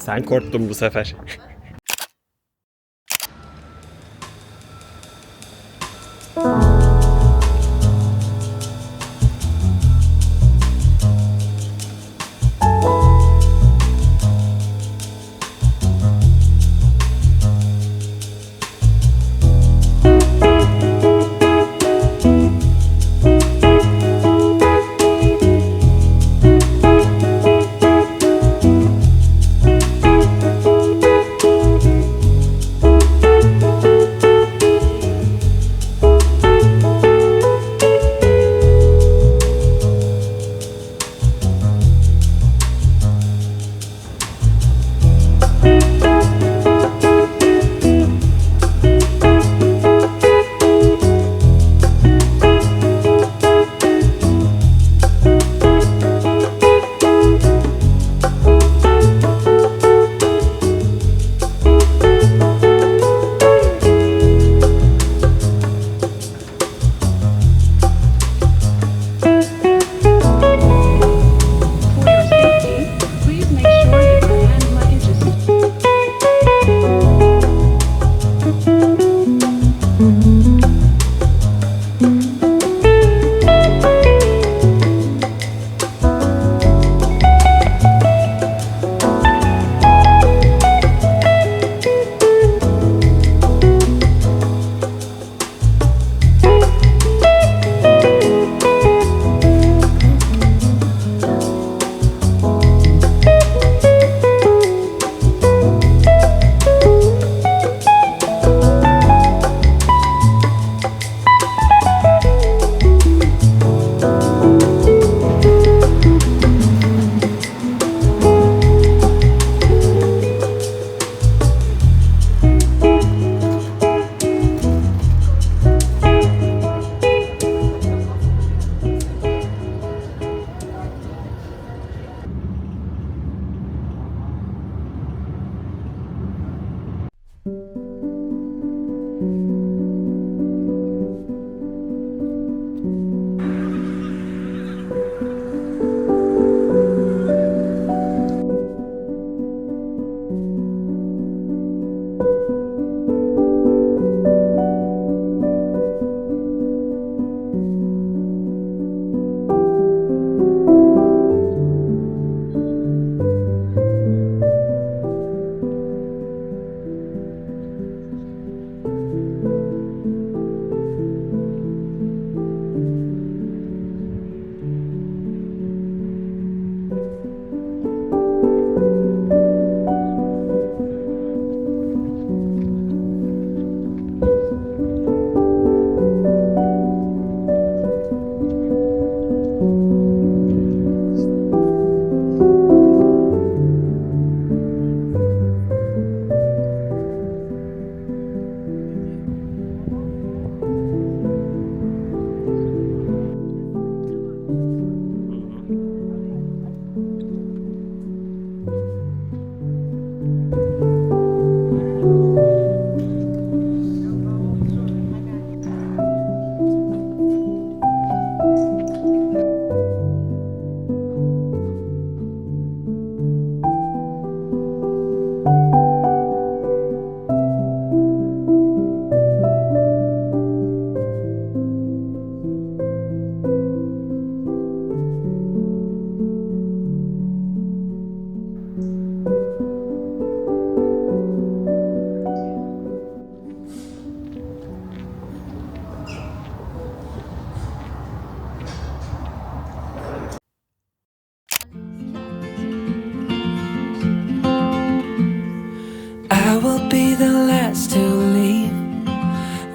Sen korktun bu sefer.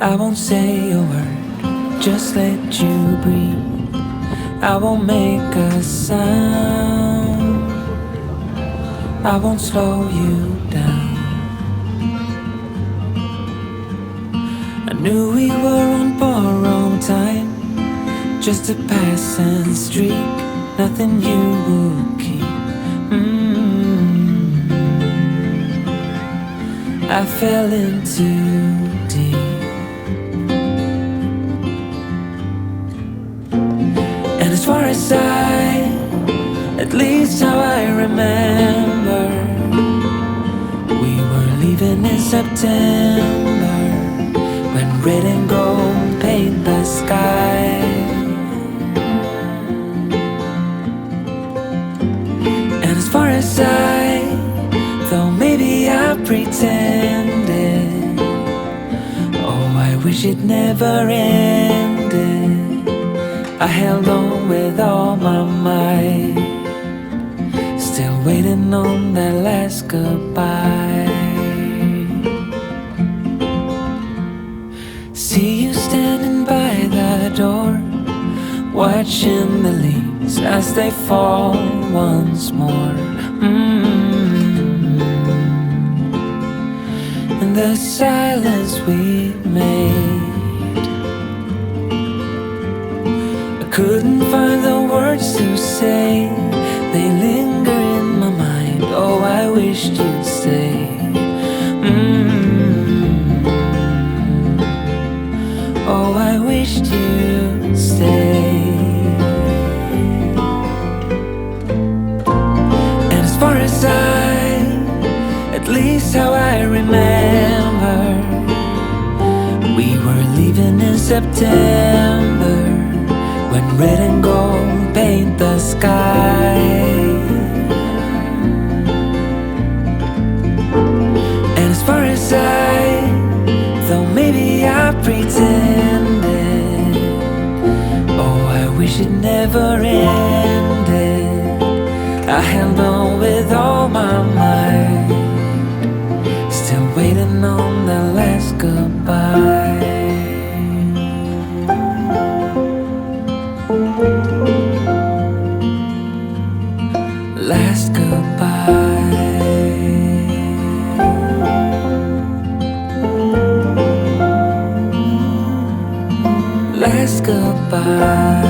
I won't say a word, just let you breathe. I won't make a sound, I won't slow you down. I knew we were on borrowed time, just a passing streak, nothing you would keep. I fell in too deep, and as far as at least how I remember, we were leaving in September, when red and gold paint the sky. And as far as though maybe I pretended, oh, I wish it never ended. I held on with all my might, still waiting on that last goodbye. See you standing by the door, watching the leaves as they fall once more. In the silence we made, I couldn't find the words to say. They linger in my mind. Oh, I wished you'd stay. Oh, I wished you'd stay. And as far as at least how I remember, we were leaving in September, when red and gold paint the sky. And as far as though maybe I pretended, oh, I wish it never ended. I held on with all my might, still waiting on the last goodbye. Last goodbye. Last goodbye.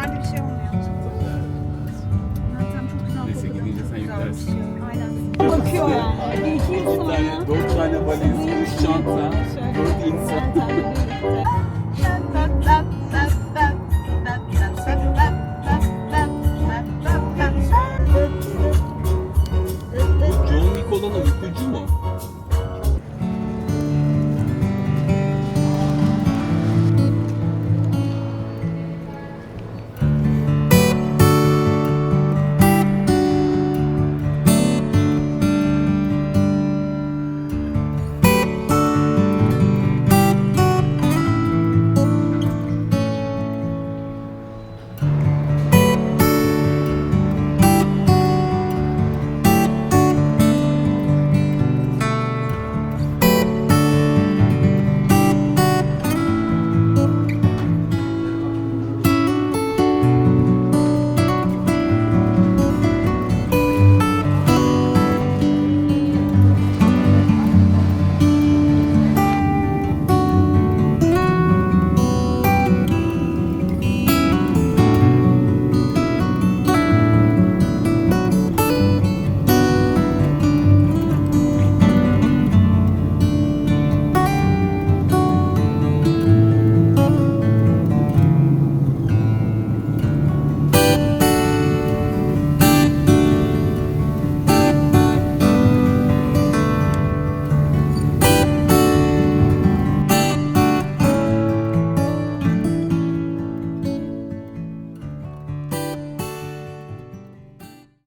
seferde bir şey olmuyor. Zaten çok güzel Neyse, kokuyor. gidince sen Çok güzel yüklersin. bir şey. Aynen. Bakıyor yani. Bir iki yıl sonra. 4 tane valiz, 3 çanta, Şöyle 4 insan. çantayla birlikte.